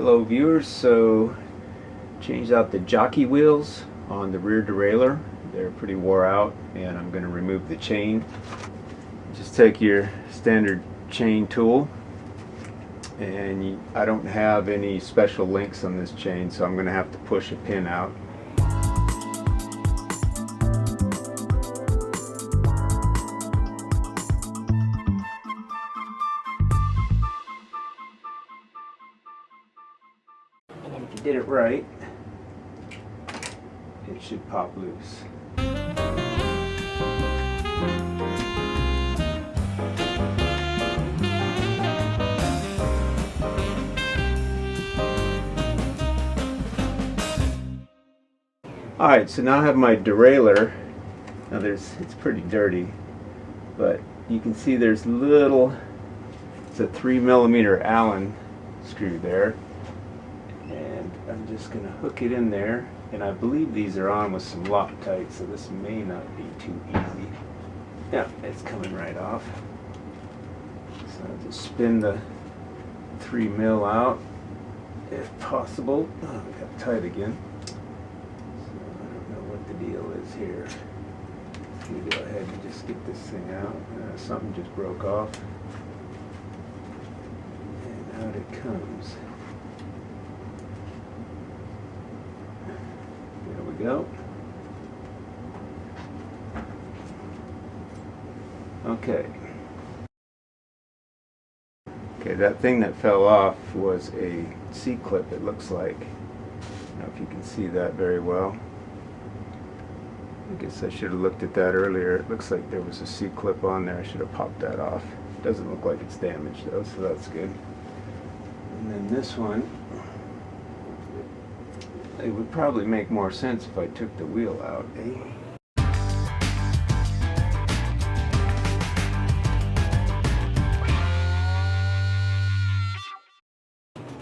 Hello viewers, so changed out the jockey wheels on the rear derailleur. They're pretty wore out and I'm going to remove the chain. Just take your standard chain tool, and I don't have any special links on this chain, so I'm going to have to push a pin out. And if you did it right, it should pop loose. Alright, so now I have my derailleur. Now it's pretty dirty, but you can see there's it's a 3mm Allen screw there. And I'm just going to hook it in there. And I believe these are on with some Loctite, so this may not be too easy. Yeah, it's coming right off. So I'll just spin the 3mm out if possible. Oh, it got tight again. Deal is here. Let me go ahead and just get this thing out. Something just broke off, and out it comes. There we go. Okay, that thing that fell off was a C-clip, it looks like. I don't know if you can see that very well. I guess I should have looked at that earlier. It looks like there was a C-clip on there. I should have popped that off. Doesn't look like it's damaged though, so that's good. And then this one, it would probably make more sense if I took the wheel out, eh?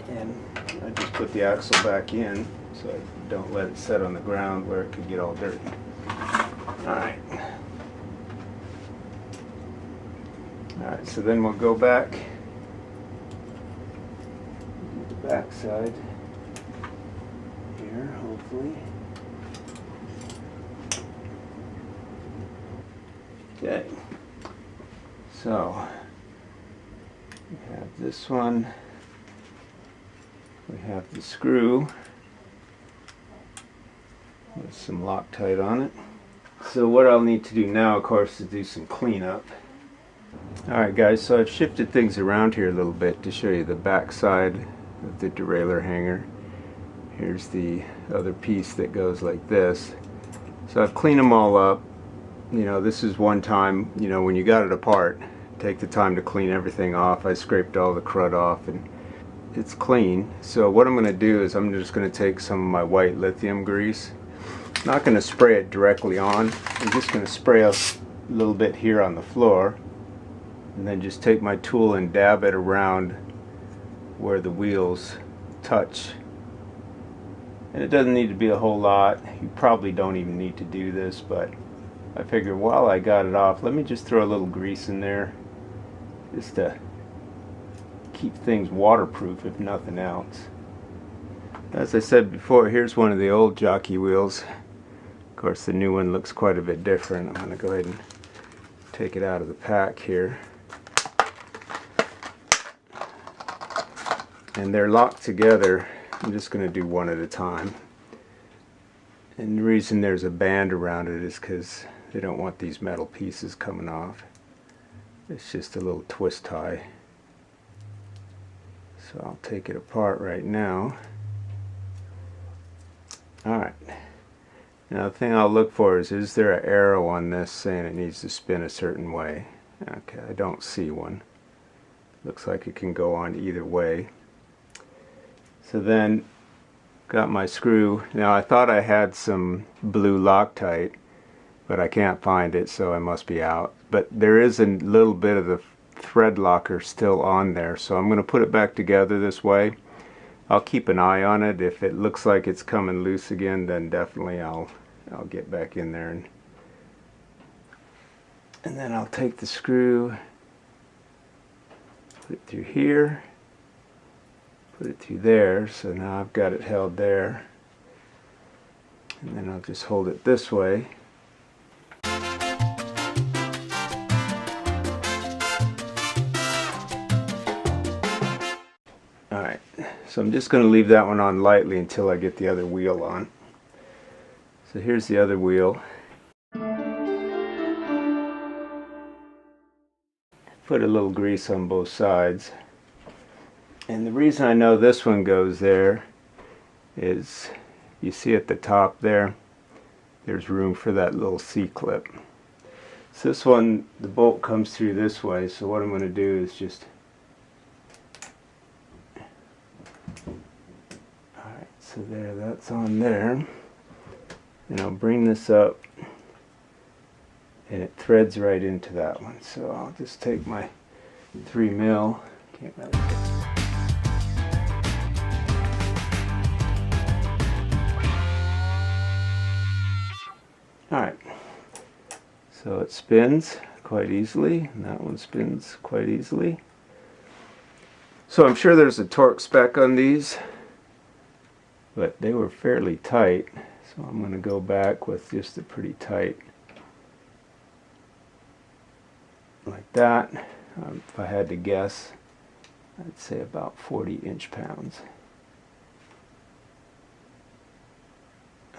And I just put the axle back in so I don't let it set on the ground where it could get all dirty. Alright, so then we'll go back, do the back side here, hopefully. Okay, so we have this one, we have the screw with some Loctite on it. So what I'll need to do now, of course, is do some cleanup. Alright guys, so I've shifted things around here a little bit to show you the back side of the derailleur hanger. Here's the other piece that goes like this. So I've cleaned them all up. You know, this is one time, you know, when you got it apart, take the time to clean everything off. I scraped all the crud off and it's clean. So what I'm going to do is I'm just going to take some of my white lithium grease. Not going to spray it directly on. I'm just going to spray a little bit here on the floor, and then just take my tool and dab it around where the wheels touch. And it doesn't need to be a whole lot. You probably don't even need to do this, but I figured while I got it off, let me just throw a little grease in there just to keep things waterproof if nothing else. As I said before, here's one of the old jockey wheels. Of course, the new one looks quite a bit different. I'm going to go ahead and take it out of the pack here. And they're locked together. I'm just going to do one at a time. And the reason there's a band around it is because they don't want these metal pieces coming off. It's just a little twist tie. So I'll take it apart right now. Alright. Now the thing I'll look for is there an arrow on this saying it needs to spin a certain way? Okay, I don't see one. Looks like it can go on either way. So then, got my screw. Now I thought I had some blue Loctite, but I can't find it, so I must be out. But there is a little bit of the thread locker still on there, so I'm going to put it back together this way. I'll keep an eye on it. If it looks like it's coming loose again, then definitely I'll get back in there and then I'll take the screw, put it through here, Put it through there, so now I've got it held there. And then I'll just hold it this way. Alright, so I'm just going to leave that one on lightly until I get the other wheel on. So here's the other wheel. Put a little grease on both sides. And the reason I know this one goes there is, you see at the top there, there's room for that little C-clip. So this one, the bolt comes through this way, so what I'm going to do is just... Alright, so there, that's on there. And I'll bring this up, and it threads right into that one. So I'll just take my 3mm. Can't really get... Alright, so it spins quite easily, and that one spins quite easily. So I'm sure there's a torque spec on these, but they were fairly tight, so I'm going to go back with just a pretty tight, like that. If I had to guess, I'd say about 40 inch-pounds.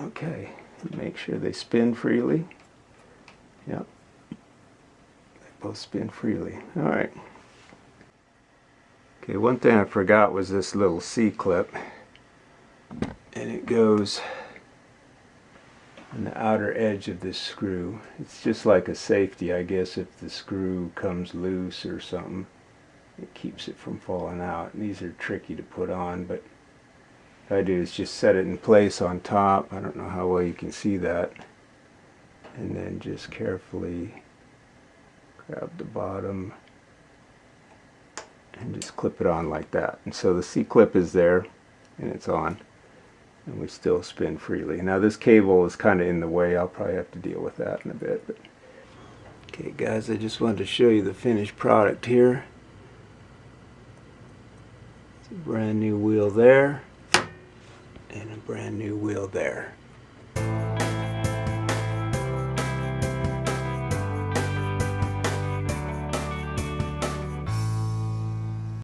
Okay. Make sure they spin freely. Yep. They both spin freely. Alright. Okay, one thing I forgot was this little C-clip. And it goes on the outer edge of this screw. It's just like a safety, I guess, if the screw comes loose or something. It keeps it from falling out. And these are tricky to put on, but what I do is just set it in place on top. I don't know how well you can see that. And then just carefully grab the bottom and just clip it on like that. And so the C-clip is there and it's on. And we still spin freely. Now this cable is kind of in the way. I'll probably have to deal with that in a bit. But okay guys, I just wanted to show you the finished product here. It's a brand new wheel there. And a brand new wheel there.